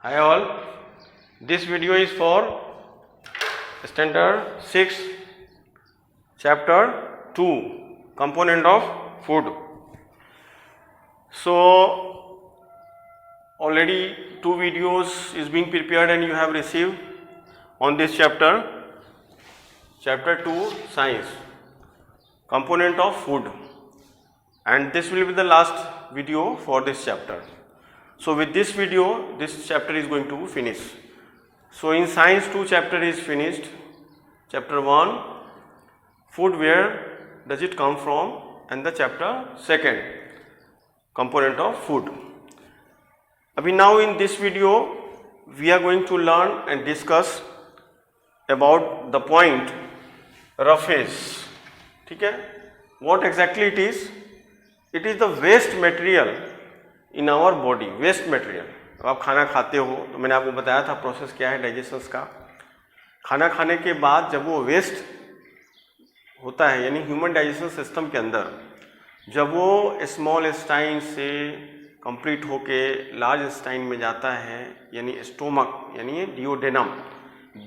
Hi all, this video is for standard 6 chapter 2 component of food. So already 2 videos is being prepared and you have received on this chapter 2 science component of food, and this will be the last video for this chapter. So with this video, this chapter is going to finish. So in science 2 chapter is finished. Chapter 1 food, where does it come from, and the chapter 2 component of food. Abhi now in this video we are going to learn and discuss about the point roughage. ठीक है, what exactly it is? It is the waste material in our body, waste material. अब आप खाना खाते हो तो मैंने आपको बताया था प्रोसेस क्या है डाइजेशंस का. खाना खाने के बाद जब वो वेस्ट होता है, यानी ह्यूमन डाइजेशन सिस्टम के अंदर, जब वो स्मॉल इंटेस्टाइन से कंप्लीट होके लार्ज इंटेस्टाइन में जाता है, यानी स्टोमक, यानी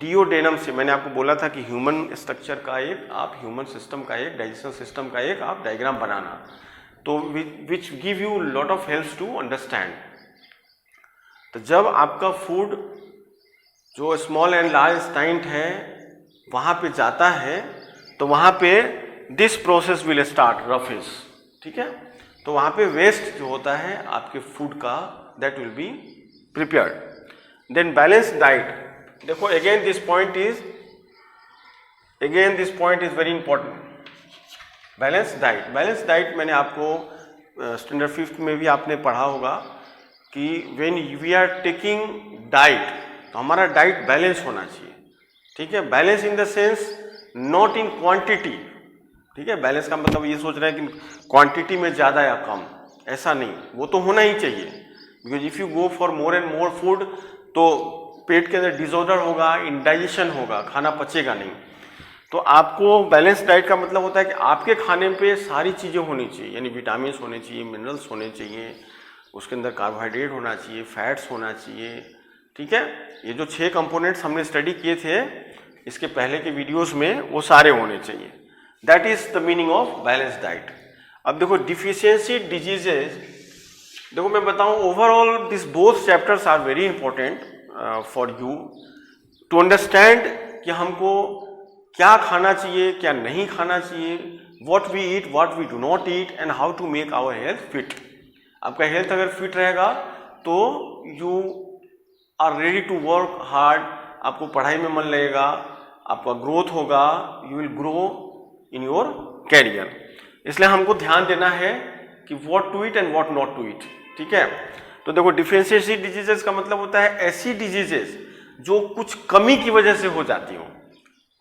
डिओडेनम से मैंने आपको बोला था कि ह्यूमन स्ट्रक्चर का एक, आप ह्यूमन सिस्टम का एक, डाइजेशन सिस्टम का एक आप डायग्राम बनाना, तो which give you lot of helps to understand. तो जब आपका फूड जो स्मॉल एंड लार्ज इंटेस्टाइन है वहाँ पे जाता है, तो वहाँ पे this process will start, roughage. ठीक है, तो वहाँ पे वेस्ट जो होता है आपके फूड का, that will be prepared. Then balance diet. देखो again this point is very important. Balance diet मैंने आपको स्टैंडर्ड 5 में भी आपने पढ़ा होगा कि when we are taking diet, तो हमारा डाइट बैलेंस होना चाहिए. ठीक है, balance in the sense not in quantity. ठीक है, बैलेंस का मतलब ये सोच रहे हैं कि क्वांटिटी में ज़्यादा या कम, ऐसा नहीं, वो तो होना ही चाहिए. Because if you go for more and more food तो पेट के अंदर डिसऑर्डर होगा, इंडाइजेशन होगा, खाना पचेगा नहीं. तो आपको बैलेंस डाइट का मतलब होता है कि आपके खाने पे सारी चीज़ें होनी चाहिए, यानी विटामिन होने चाहिए, मिनरल्स होने चाहिए, उसके अंदर कार्बोहाइड्रेट होना चाहिए, फैट्स होना चाहिए. ठीक है, ये जो 6 कंपोनेंट्स हमने स्टडी किए थे इसके पहले के वीडियोस में, वो सारे होने चाहिए. That is the meaning of balance diet. अब देखो डिफिशियंसी डिजीजेज, देखो मैं बताऊं overall this both chapters are very important for you to understand कि हमको क्या खाना चाहिए, क्या नहीं खाना चाहिए, what we eat, what we do not eat, and how to make our health fit. आपका हेल्थ अगर फिट रहेगा तो you are ready to work hard, आपको पढ़ाई में मन लगेगा, आपका ग्रोथ होगा, you will grow in your career. इसलिए हमको ध्यान देना है कि what to eat and what not to eat. ठीक है, तो देखो डिफरेंशिएटेड डिजीजेस का मतलब होता है ऐसी डिजीजेस जो कुछ कमी की वजह से हो जाती हो.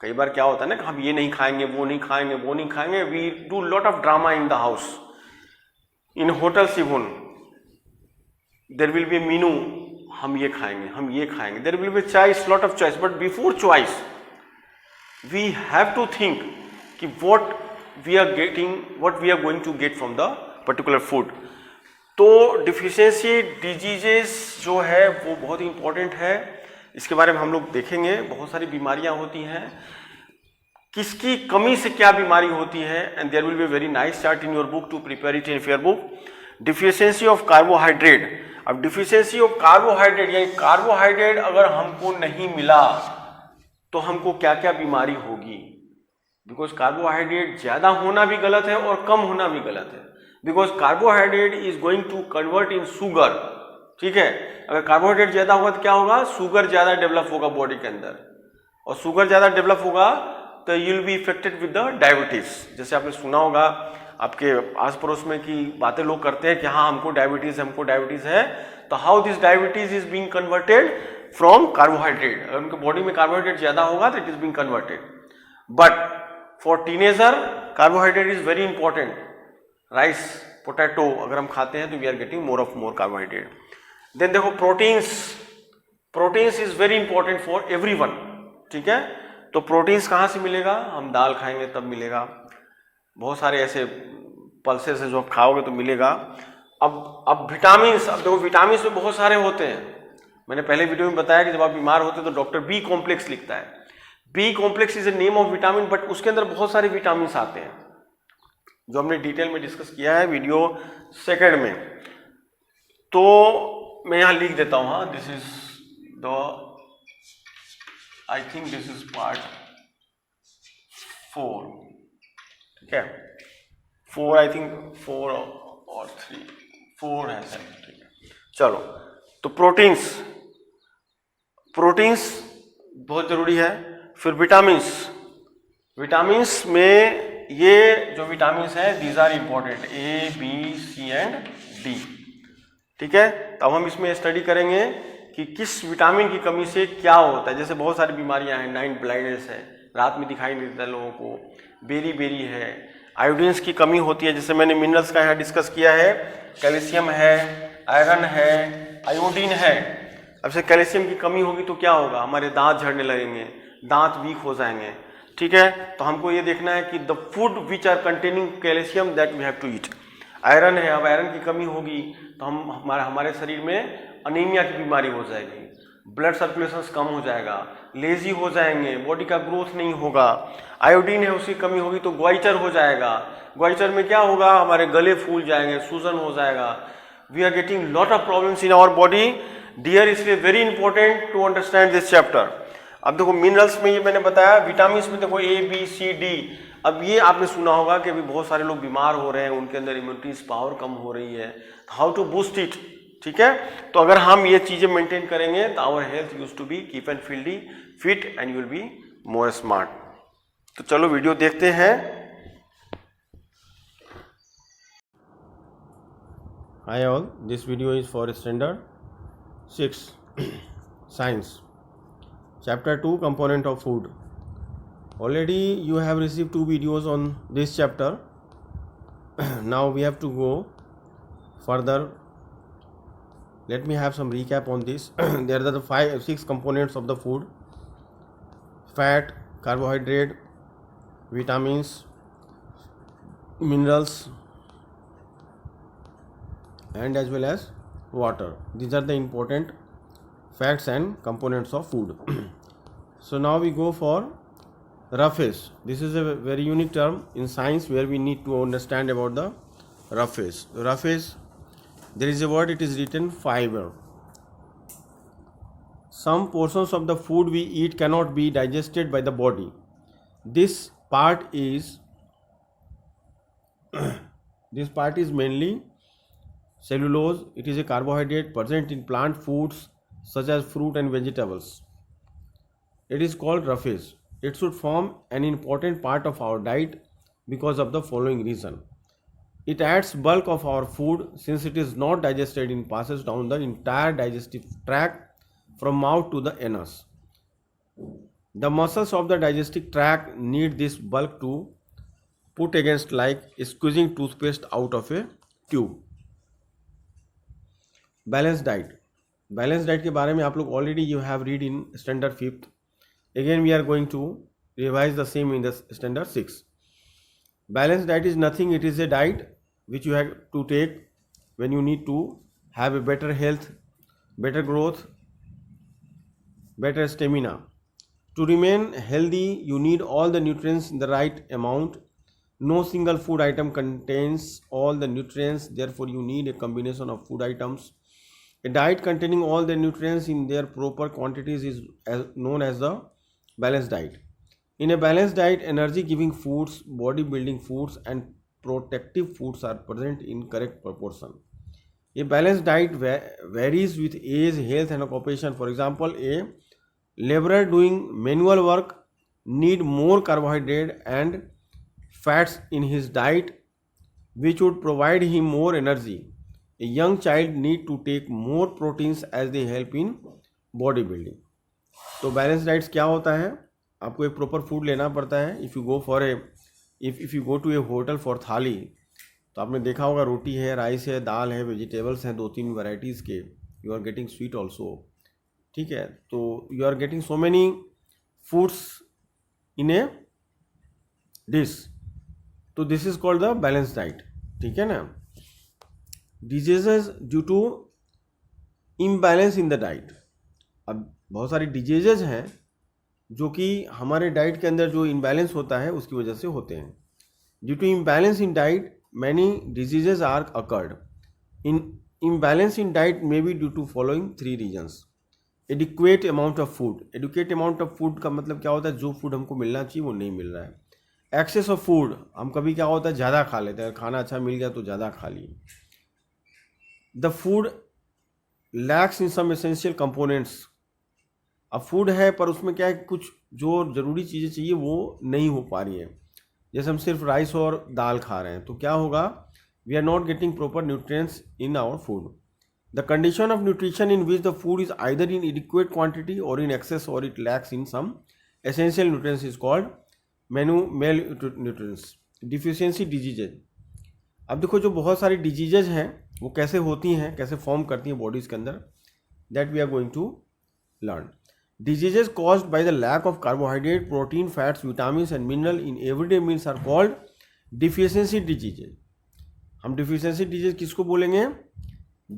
कई बार क्या होता है ना कि हम ये नहीं खाएंगे, वो नहीं खाएंगे, वो नहीं खाएंगे. We do lot of drama in the house, in hotels even there will be menu, हम ये खाएंगे, हम ये खाएंगे, there will be choice, lot of choice, but before choice we have to think कि what we are getting, what we are going to get from the particular food. तो deficiency diseases जो है वो बहुत ही इंपॉर्टेंट है. इसके बारे में हम लोग देखेंगे. बहुत सारी बीमारियां होती हैं, किसकी कमी से क्या बीमारी होती है, and there will be very nice chart in your book to prepare it in your book. Deficiency of carbohydrate. अब डिफिशियंसी ऑफ कार्बोहाइड्रेट, यानी कार्बोहाइड्रेट अगर हमको नहीं मिला तो हमको क्या क्या बीमारी होगी. बिकॉज कार्बोहाइड्रेट ज़्यादा होना भी गलत है और कम होना भी गलत है. Because carbohydrate is going to convert in sugar. ठीक है, अगर कार्बोहाइड्रेट ज़्यादा होगा तो क्या होगा, शुगर ज़्यादा डेवलप होगा बॉडी के अंदर, और शुगर ज़्यादा डेवलप होगा तो you will B affected with the diabetes. जैसे आपने सुना होगा आपके आस पड़ोस में की बातें लोग करते हैं कि हाँ हमको डायबिटीज़ है. तो how this diabetes is being converted from carbohydrate. अगर उनके बॉडी में कार्बोहाइड्रेट ज़्यादा होगा तो it is being converted. But for teenager carbohydrate is very important. Rice, potato अगर हम खाते हैं तो we are getting more carbohydrate. Then देखो proteins is very important for everyone. ठीक है, तो प्रोटीन्स कहाँ से मिलेगा, हम दाल खाएंगे तब मिलेगा. बहुत सारे ऐसे पल्सेस है जो आप खाओगे तो मिलेगा. अब विटामिन, अब देखो विटामिन में बहुत सारे होते हैं. मैंने पहले वीडियो में बताया कि जब आप बीमार होते हैं तो डॉक्टर बी कॉम्प्लेक्स लिखता है। B complex is a name of vitamin, but उसके अंदर बहुत सारे विटामिन आते हैं जो हमने डिटेल में डिस्कस किया है वीडियो सेकंड में। तो मैं यहां लिख देता हूं, हाँ, this is the, I think this is part 4, ठीक है, 4, आई थिंक 4 और 3, 4 है सर, ठीक है। चलो, तो प्रोटीन्स बहुत जरूरी है। फिर विटामिन्स में ये जो विटामिन्स है these are important, A B C and D, ठीक है। तो अब हम इसमें स्टडी करेंगे कि किस विटामिन की कमी से क्या होता है। जैसे बहुत सारी बीमारियां हैं, नाइट ब्लाइंडनेस है, रात में दिखाई नहीं देता लोगों को, बेरी है, आयोडीन्स की कमी होती है, जैसे मैंने मिनरल्स का यहाँ डिस्कस किया है, कैल्शियम है, आयरन है, आयोडीन है। अब से कैल्शियम की कमी होगी तो क्या होगा, हमारे दांत झड़ने लगेंगे, दांत वीक हो जाएंगे, ठीक है। तो हमको ये देखना है कि the food which are containing calcium that we have to eat. Iron है, अब आयरन की कमी होगी तो हमारे शरीर में अनीमिया की बीमारी हो जाएगी, ब्लड सर्कुलेशन कम हो जाएगा, लेजी हो जाएंगे, बॉडी का ग्रोथ नहीं होगा। आयोडीन है, उसकी कमी होगी तो ग्वाइचर हो जाएगा, ग्वाइचर में क्या होगा, हमारे गले फूल जाएंगे, सूजन हो जाएगा। We are getting lot of problems in our body dear, इसलिए very important to understand this chapter. अब देखो मिनरल्स में ये मैंने बताया, विटामिन्स में देखो ए बी सी डी। अब ये आपने सुना होगा कि अभी बहुत सारे लोग बीमार हो रहे हैं, उनके अंदर इम्यूनिटी पावर कम हो रही है, हाउ टू बूस्ट इट, ठीक है। तो अगर हम ये चीजें मेंटेन करेंगे तो our health use to be keep and फील्डी fit and you will be more smart. तो चलो वीडियो देखते हैं। Hi all, this video is for standard 6 science, chapter 2, component of food. Already you have received 2 videos on this chapter. Now we have to go further. Let me have some recap on this. There are the 6 components of the food: fat, carbohydrate, vitamins, minerals, and as well as water. These are the important facts and components of food. So now we go for roughage. This is a very unique term in science where we need to understand about the roughage. Roughage, there is a word, it is written fiber. Some portions of the food we eat cannot be digested by the body. This part is mainly cellulose. It is a carbohydrate present in plant foods such as fruit and vegetables. It is called roughage. It should form an important part of our diet because of the following reason. It adds bulk of our food since it is not digested and passes down the entire digestive tract from mouth to the anus. The muscles of the digestive tract need this bulk to put against, like squeezing toothpaste out of a tube. Balanced diet. Balance diet के बारे में आप लोग already you have read in standard 5th. Again we are going to revise the same in the standard 6. Balance diet is nothing, it is a diet which you have to take when you need to have a better health, better growth, better stamina. To remain healthy, you need all the nutrients in the right amount. No single food item contains all the nutrients, therefore you need a combination of food items. A diet containing all the nutrients in their proper quantities is known as the balanced diet. In a balanced diet, energy-giving foods, body-building foods, and protective foods are present in correct proportion. A balanced diet varies with age, health, and occupation. For example, a laborer doing manual work need more carbohydrate and fats in his diet, which would provide him more energy. A young child need to take more proteins as they help in body building. तो balance diets क्या होता है, आपको एक proper food लेना पड़ता है. If you go to a hotel for thali, तो आपने देखा होगा रोटी है, राइस है, दाल है, वेजिटेबल्स हैं 2-3 वैरायटीज़ के. You are getting sweet also, ठीक है. तो you are getting so many foods in a dish. तो this is called the balance diet, ठीक है ना. Diseases due to imbalance in the diet. अब बहुत सारी डिजीजेज हैं जो कि हमारे डाइट के अंदर जो इम्बैलेंस होता है उसकी वजह से होते हैं। Due to imbalance in diet many diseases are occurred. In imbalance in diet may be due to following 3 reasons. Adequate amount of food. Adequate amount of food का मतलब क्या होता है, जो फूड हमको मिलना चाहिए वो नहीं मिल रहा है। एक्सेस ऑफ फूड, हम कभी क्या होता है ज़्यादा खा लेते हैं, खाना अच्छा मिल गया तो ज़्यादा खा लिए। The food lacks in some essential components. अब फूड है पर उसमें क्या है, कुछ जो ज़रूरी चीज़ें चाहिए वो नहीं हो पा रही है। जैसे हम सिर्फ राइस और दाल खा रहे हैं तो क्या होगा, we are not getting proper nutrients in our food. The condition of nutrition in which the food is either in adequate quantity और इन एक्सेस और it lacks in some essential nutrients is called mal nutrients. Deficiency diseases. अब देखो जो बहुत सारी diseases हैं वो कैसे होती हैं, कैसे फॉर्म करती हैं बॉडीज़ के अंदर, that we are going to learn. Diseases caused by the lack of carbohydrate, protein, fats, vitamins and mineral in everyday meals are called deficiency diseases. हम deficiency disease किसको बोलेंगे?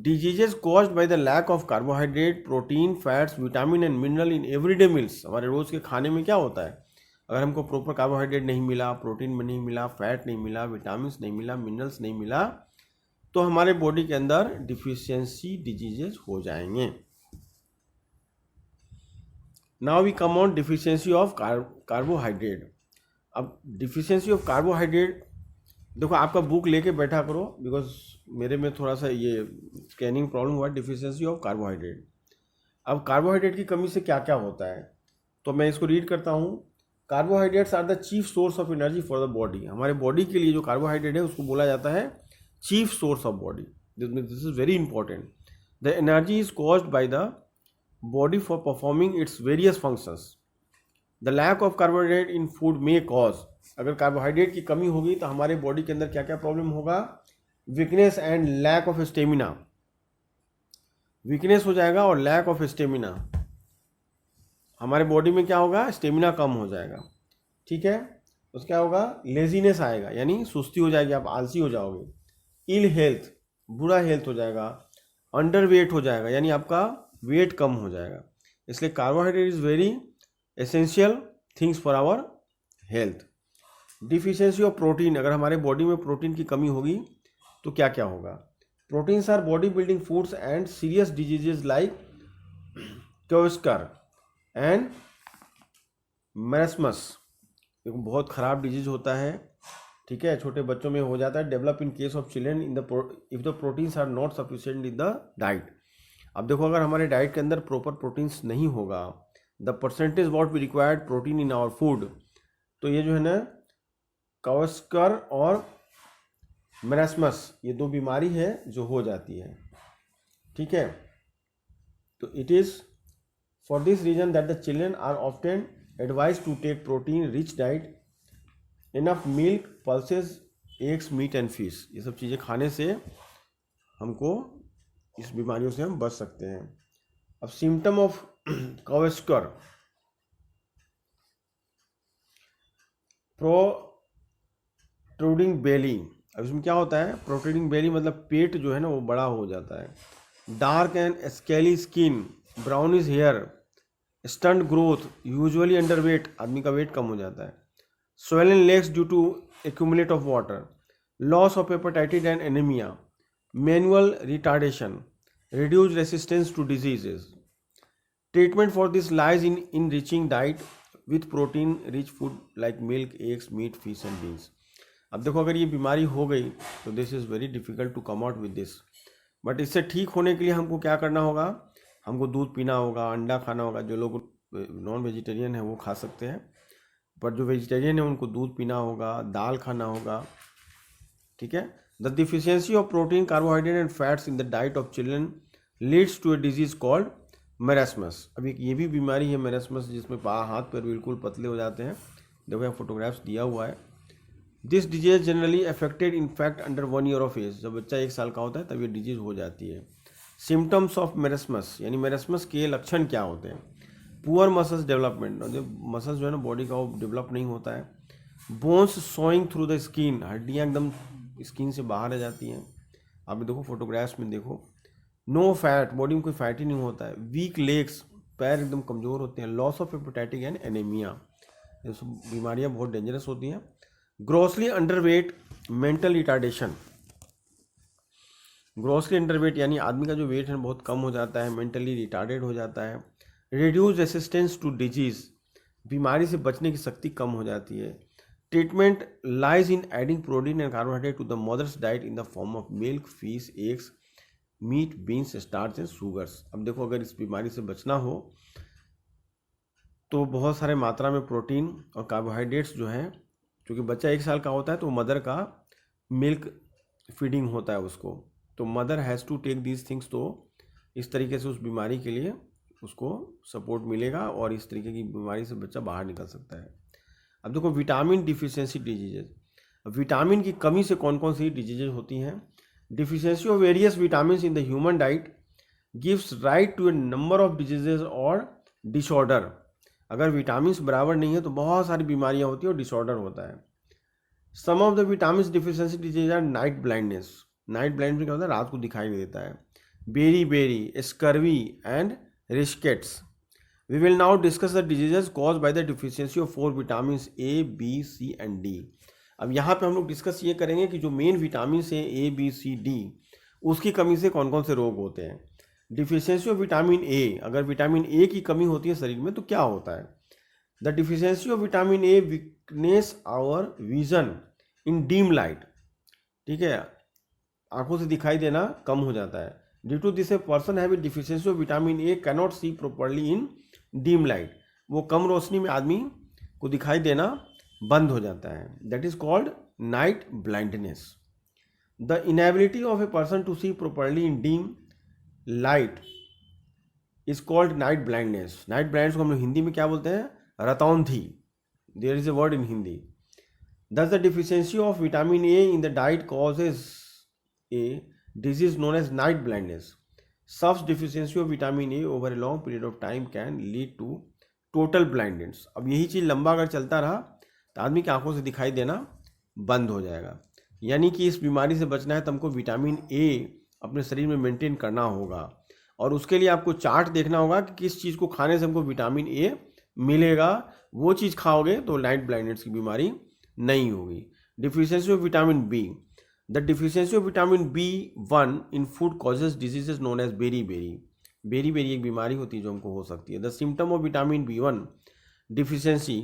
Diseases caused by the lack of carbohydrate, protein, fats, vitamin and mineral in everyday meals. हमारे रोज़ के खाने में क्या होता है, अगर हमको प्रॉपर कार्बोहाइड्रेट नहीं मिला, प्रोटीन में नहीं मिला, फैट नहीं मिला, विटामिन्स नहीं मिला, मिनरल्स नहीं मिला, तो हमारे बॉडी के अंदर डिफिशियंसी डिजीजेज हो जाएंगे। Now we come on deficiency of carbohydrate. अब डिफिशियंसी ऑफ कार्बोहाइड्रेट, देखो आपका बुक लेके बैठा करो, बिकॉज मेरे में थोड़ा सा ये स्कैनिंग प्रॉब्लम हुआ। डिफिशियंसी ऑफ कार्बोहाइड्रेट, अब कार्बोहाइड्रेट की कमी से क्या क्या होता है, तो मैं इसको रीड करता हूँ। Carbohydrates are the chief source of energy for the body. हमारे बॉडी के लिए जो कार्बोहाइड्रेट है उसको बोला जाता है chief source of body. This is very important. The energy is caused by the body for performing its various functions. The lack of carbohydrate in food may cause, अगर कार्बोहाइड्रेट की कमी होगी तो हमारे बॉडी के अंदर क्या क्या प्रॉब्लम होगा, weakness and lack of stamina. Weakness हो जाएगा और लैक ऑफ स्टेमिना, हमारे बॉडी में क्या होगा, स्टेमिना कम हो जाएगा। ठीक है, उसका क्या होगा, लेजीनेस आएगा, यानी सुस्ती हो जाएगी, आप आलसी हो जाओगे। इल हेल्थ, बुरा हेल्थ हो जाएगा। अंडर वेट हो जाएगा, यानी आपका वेट कम हो जाएगा। इसलिए carbohydrate is very essential things for our health. Deficiency of protein, अगर हमारे बॉडी में प्रोटीन की कमी होगी तो क्या क्या होगा। Proteins are body building foods and serious diseases like kwashiorkor and marasmus, एक बहुत ख़राब डिजीज होता है। ठीक है, छोटे बच्चों में हो जाता है। Develop in case of children in the if the proteins are not sufficient in the diet. अब देखो अगर हमारे डाइट के अंदर प्रॉपर प्रोटीन्स नहीं होगा, the percentage what we required protein in our food, तो ये जो है ना क्वेस्कर और मैरस्मस, ये दो बीमारी है जो हो जाती है। ठीक है, तो it is for this reason that the children are often advise to take protein rich diet, enough milk, pulses, eggs, meat and fish. ये सब चीज़ें खाने से हमको इस बीमारियों से हम बच सकते हैं। अब सिम्टम ऑफ क्वेस्कर, प्रोट्रूडिंग बेली। अब इसमें क्या होता है, प्रोट्रूडिंग बेली मतलब पेट जो है ना वो बड़ा हो जाता है। Dark and scaly skin, brownish hair, stunt growth, usually underweight, आदमी का वेट कम हो जाता है। Swollen legs due to accumulate of water, loss of hepatitis and anaemia, manual retardation, reduced resistance to diseases. Treatment for this lies in enriching diet with protein rich food like milk, eggs, meat, fish and beans. अब देखो अगर ये बीमारी हो गई तो this is very difficult to come out with this, but इससे ठीक होने के लिए हमको क्या करना होगा, हमको दूध पीना होगा, अंडा खाना होगा। जो लोग नॉन वेजिटेरियन है वो खा सकते हैं, पर जो वेजिटेरियन है उनको दूध पीना होगा, दाल खाना होगा। ठीक है, The deficiency of protein, carbohydrate and fats in the diet of children leads to a disease called marasmus. अब एक ये भी बीमारी है marasmus, जिसमें हाथ पैर बिल्कुल पतले हो जाते हैं। देखो यहाँ फोटोग्राफ्स दिया हुआ है। This disease generally affected infant under 1 year of age. जब बच्चा 1 साल का होता है तब ये डिजीज हो जाती है। Symptoms of marasmus, यानी marasmus के लक्षण क्या होते हैं। पुअर मसल्स डेवलपमेंट, मसल्स जो है ना बॉडी का वो डेवलप नहीं होता है। Bones showing through the skin, हड्डियाँ एकदम स्किन से बाहर आ जाती हैं। आप देखो फोटोग्राफ्स में देखो। नो फैट, बॉडी में कोई फैट ही नहीं होता है। वीक लेग्स, पैर एकदम कमज़ोर होते हैं, लॉस ऑफ एपेटाइटिक एंड एनीमिया, ये सब बीमारियाँ बहुत डेंजरस होती हैं। Grossly underweight, mental retardation, grossly underweight यानी आदमी का जो वेट है बहुत कम हो जाता है, मेंटली रिटार्डेड हो जाता है। रिड्यूस रेसिस्टेंस टू डिजीज, बीमारी से बचने की शक्ति कम हो जाती है। Treatment lies in adding protein and carbohydrate to the mother's diet in the form of milk, fish, eggs, meat, beans, starch and sugars. अब देखो, अगर इस बीमारी से बचना हो तो बहुत सारे मात्रा में प्रोटीन और कार्बोहाइड्रेट्स जो हैं, क्योंकि बच्चा 1 साल का होता है तो मदर का मिल्क फीडिंग होता है उसको, तो mother has to take these things, तो इस तरीके से उस बीमारी के लिए उसको सपोर्ट मिलेगा और इस तरीके की बीमारी से बच्चा बाहर निकल सकता है। अब देखो, विटामिन डिफिशियंसी डिजीजेज, विटामिन की कमी से कौन कौन सी डिजीजेज होती हैं। Deficiency of various vitamin in the human diet gives right to a number of diseases और डिसऑर्डर। अगर विटामिन बराबर नहीं है तो बहुत सारी बीमारियां होती है और डिसऑर्डर होता है। Some of the vitamin deficiency disease are night blindness, night blind में क्या होता है, रात को दिखाई नहीं देता है। Beri beri, scurvy and rickets. We will now discuss the diseases caused by the deficiency of 4 vitamins A, B, C and D. अब यहाँ पे हम लोग डिस्कस ये करेंगे कि जो मेन विटामिन है A, B, C, D, उसकी कमी से कौन कौन से रोग होते हैं। डिफिशियंसी ऑफ विटामिन A, अगर विटामिन A की कमी होती है शरीर में तो क्या होता है। The deficiency of vitamin A weakness our vision in dim light, ठीक है, आंखों से दिखाई देना कम हो जाता है। Due to this a person have deficiency of vitamin A cannot see properly in dim light, वो कम रोशनी में आदमी को दिखाई देना बंद हो जाता है। That is called night blindness. The inability of a person to see properly in dim light is called night blindness. Night blindness को हम लोग हिंदी में क्या बोलते हैं, रतौंधी, there is a word in Hindi. Thus the deficiency of vitamin A in the diet causes a disease known as night blindness. Such deficiency of vitamin A over a long period of time can lead to total blindness. अब यही चीज़ लंबा अगर चलता रहा तो आदमी की आंखों से दिखाई देना बंद हो जाएगा। यानी कि इस बीमारी से बचना है तो हमको विटामिन A अपने शरीर में मेंटेन करना होगा और उसके लिए आपको चार्ट देखना होगा कि किस चीज़ को खाने से हमको विटामिन A मिलेगा। वो चीज़ खाओगे तो नाइट ब्लाइंडनेस की बीमारी नहीं होगी। Deficiency of vitamin B, the deficiency of vitamin B1 in food causes diseases known as beri beri. Beri beri एक बीमारी होती है जो हमको हो सकती है। The symptom of vitamin B1 deficiency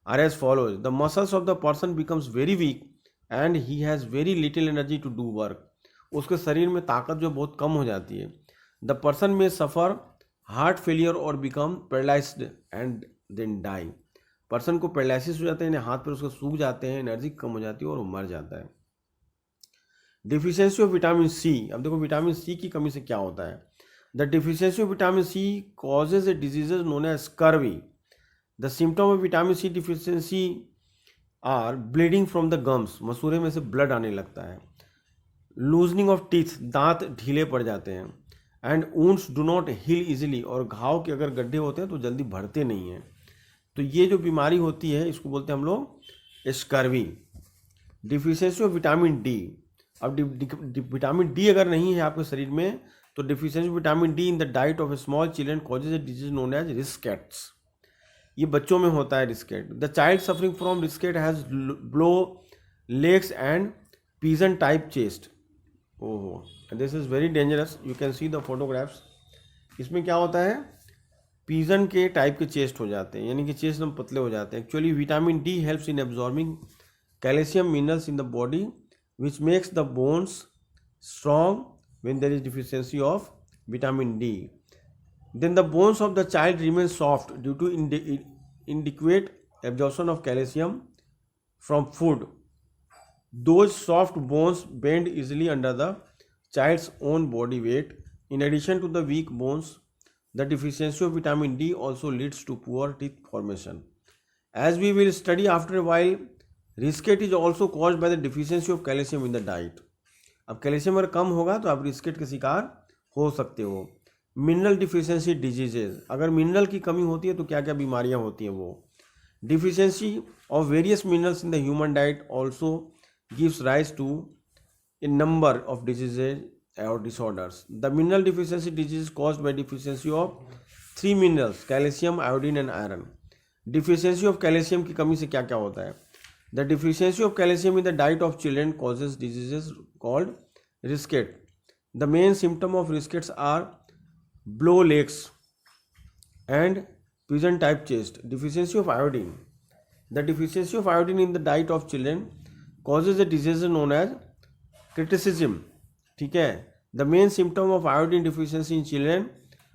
are as follows. The muscles of the person becomes very weak and he has very little energy to do work. उसके शरीर में ताकत जो बहुत कम हो जाती है। The person may suffer heart failure और become paralysed and then die. पर्सन को पैरालिसिस हो जाता है, यानी हाथ पर उसके सूख जाते हैं, एनर्जी कम हो जाती है और वो मर जाता है। डिफिशियंसी ऑफ विटामिन सी, अब देखो विटामिन सी की कमी से क्या होता है। The deficiency of vitamin C causes a diseases known as scurvy. The symptom of vitamin C deficiency are bleeding from the gums, मसूड़े में से ब्लड आने लगता है। लूजनिंग ऑफ टीथ, दांत ढीले पड़ जाते हैं। And wounds do not heal easily, और घाव के अगर गड्ढे होते हैं तो जल्दी भरते नहीं हैं। तो ये जो बीमारी होती है इसको बोलते हैं हम लोग scurvy. Deficiency of vitamin D, अब विटामिन डी अगर नहीं है आपके शरीर में तो deficiency of vitamin D in the diet of a small children causes a disease known as rickets. ये बच्चों में होता है ricket. The child suffering from ricket has blow legs and pigeon type chest. ओहो, this is very dangerous, you can see the photographs. इसमें क्या होता है, पीजन के टाइप के चेस्ट हो जाते हैं, यानी कि चेस्ट एकदम पतले हो जाते हैं। Actually vitamin D helps in absorbing calcium minerals in the body which makes the bones strong when there is deficiency of vitamin D. Then the bones of the child remain soft due to inadequate absorption of calcium from food. Those soft bones bend easily under the child's own body weight. In addition to the weak bones, the deficiency of vitamin D also leads to poor teeth formation. As we will study after a while, riskette is also caused by the deficiency of calcium in the diet. अब calcium अगर कम होगा तो आप रिस्केट के शिकार हो सकते हो। मिनरल डिफिशियंसी डिजीजेज, अगर मिनरल की कमी होती है तो क्या क्या बीमारियां होती हैं वो। Deficiency of various minerals in the human diet also gives rise to a number of diseases or disorders. The mineral deficiency disease caused by deficiency of 3 minerals calcium, iodine and iron. Deficiency of calcium की कमी से क्या क्या होता है? The deficiency of calcium in the diet of children causes diseases called ricket. The main symptom of rickets are blow legs and pigeon type chest. Deficiency of iodine. The deficiency of iodine in the diet of children causes a disease known as criticism. ठीक है. The main symptom of iodine deficiency in children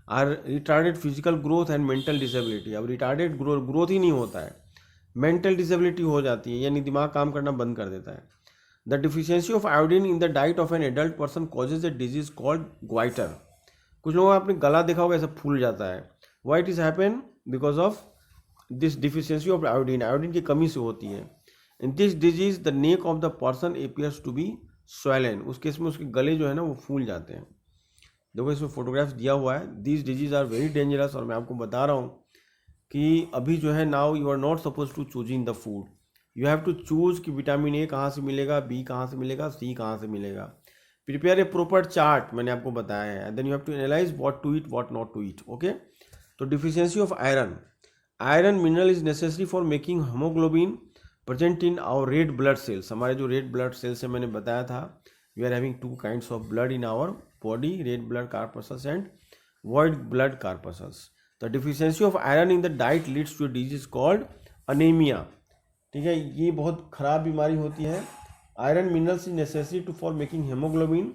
are retarded physical growth and mental disability. अब retarded growth ही नहीं होता है, mental disability हो जाती है, यानी दिमाग काम करना बंद कर देता है. The deficiency of iodine in the diet of an adult person causes a disease called goiter. कुछ लोगों ने अपने गला देखा होगा ऐसा फूल जाता है. Why it is happen? Because of this deficiency of iodine. Iodine की कमी से होती है. In this disease, the neck of the person appears to be swollen. उस केस में उसके गले जो है ना वो फूल जाते हैं. देखो इसमें फोटोग्राफ्स दिया हुआ है. These diseases are very dangerous. और मैं आपको बता रहा हूँ कि अभी जो है now you are not supposed to choosing the food. You have to choose कि विटामिन ए कहाँ से मिलेगा, बी कहाँ से मिलेगा, सी कहाँ से मिलेगा. प्रिपेयर ए प्रॉपर चार्ट, मैंने आपको बताया है. Then you have to analyse what to eat, what not to eat. Okay. तो deficiency of iron. Iron mineral is necessary for making haemoglobin present in our red blood cells. हमारे जो red blood cells है मैंने बताया था, we are having 2 kinds of blood in our body, red blood corpuscles and white blood corpuscles. The deficiency of iron in the diet leads to disease called anaemia. ठीक है, ये बहुत खराब बीमारी होती है. Iron minerals is necessary to for making haemoglobin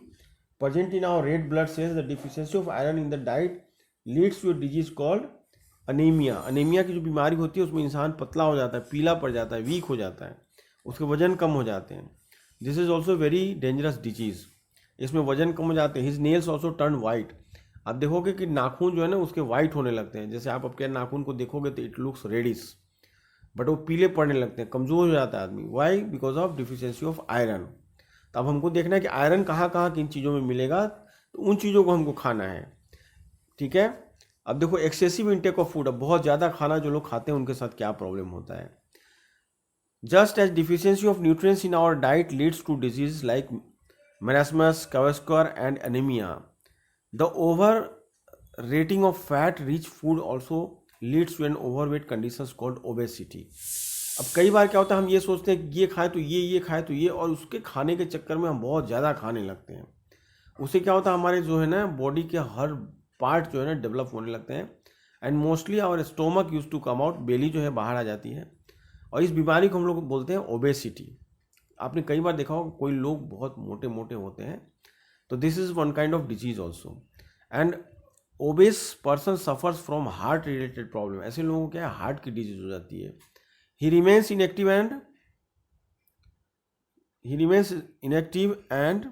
present in our red blood cells. The deficiency of iron in the diet leads to disease called anaemia. Anaemia की जो बीमारी होती है उसमें इंसान पतला हो जाता है, पीला पड़ जाता है, वीक हो जाता है, उसके वजन कम हो जाते हैं. This is also very dangerous disease. इसमें वजन कम हो जाते हैं. His nails also turn white. आप देखोगे कि नाखून जो है ना उसके वाइट होने लगते हैं. जैसे आप आपके नाखून को देखोगे तो इट लुक्स रेडिश, बट वो पीले पड़ने लगते हैं, कमज़ोर हो जाता है आदमी. Why? Because of deficiency of iron. तो अब हमको देखना है कि आयरन कहाँ कहाँ किन चीज़ों में मिलेगा, तो उन चीज़ों को हमको खाना है. ठीक है. अब देखो एक्सेसिव इंटेक ऑफ फूड. अब बहुत ज़्यादा खाना जो लोग खाते हैं उनके साथ क्या प्रॉब्लम होता है. Just as deficiency of nutrients in our diet leads to disease like marasmus, kwashiorkor and anaemia. The over rating of fat rich food also leads to an overweight conditions called obesity. अब कई बार क्या होता है, हम ये सोचते हैं कि ये खाएं तो ये खाएं तो ये, और उसके खाने के चक्कर में हम बहुत ज़्यादा खाने लगते हैं. उससे क्या होता है, हमारे जो है ना बॉडी के हर पार्ट जो है ना डेवलप होने लगते हैं. And mostly our stomach use to come out. Belly जो है बाहर आ जाती है, और इस बीमारी को हम लोग बोलते हैं ओबेसिटी. आपने कई बार देखा होगा कोई लोग बहुत मोटे मोटे होते हैं, तो this is one kind of disease also. And obese person suffers from heart related problem. ऐसे लोगों को क्या है, हार्ट की डिजीज हो जाती है. He remains inactive and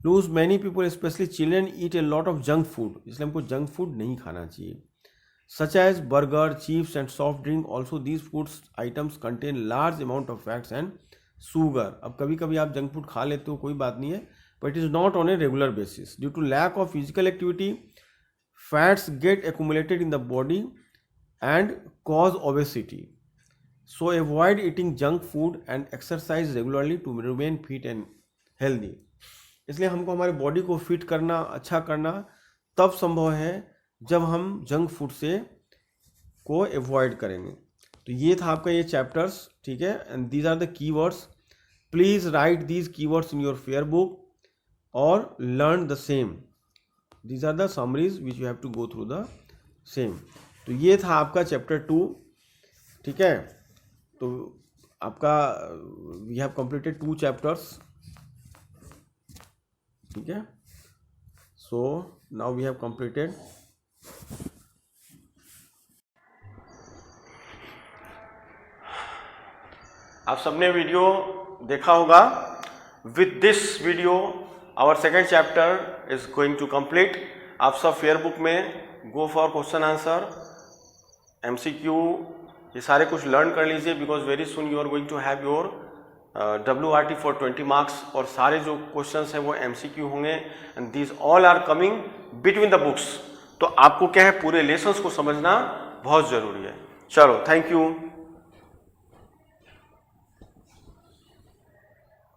loose. Many people specially children eat a lot of junk food. इसलिए हमको जंक फूड नहीं खाना चाहिए. Such as burger, chips and soft drink. Also these foods items contain large amount of fats and sugar. अब कभी कभी आप junk food खा लेते हो, कोई बात नहीं है, but it is not on a regular basis. Due to lack of physical activity, fats get accumulated in the body and cause obesity. So avoid eating junk food and exercise regularly to remain fit and healthy. इसलिए हमको हमारे body को fit करना, अच्छा करना तब संभव है जब हम जंक फूड से को अवॉइड करेंगे. तो ये था आपका ये चैप्टर्स. ठीक है. And these are the keywords. Please write these keywords in your fair book और learn the same. These are the summaries which you have to go through the same. तो ये था आपका चैप्टर 2. ठीक है. तो आपका we have completed 2 chapters. ठीक है. So now we have completed. आप सबने वीडियो देखा होगा. With this video our second chapter is going to complete. आप सब फेयर बुक में go for question answer, MCQ, ये सारे कुछ लर्न कर लीजिए, because very soon you are going to have your WRT for 20 marks. और सारे जो क्वेश्चंस हैं वो MCQ होंगे. And these all are coming between the books. तो आपको क्या है, पूरे लेसन्स को समझना बहुत ज़रूरी है. चलो, थैंक यू.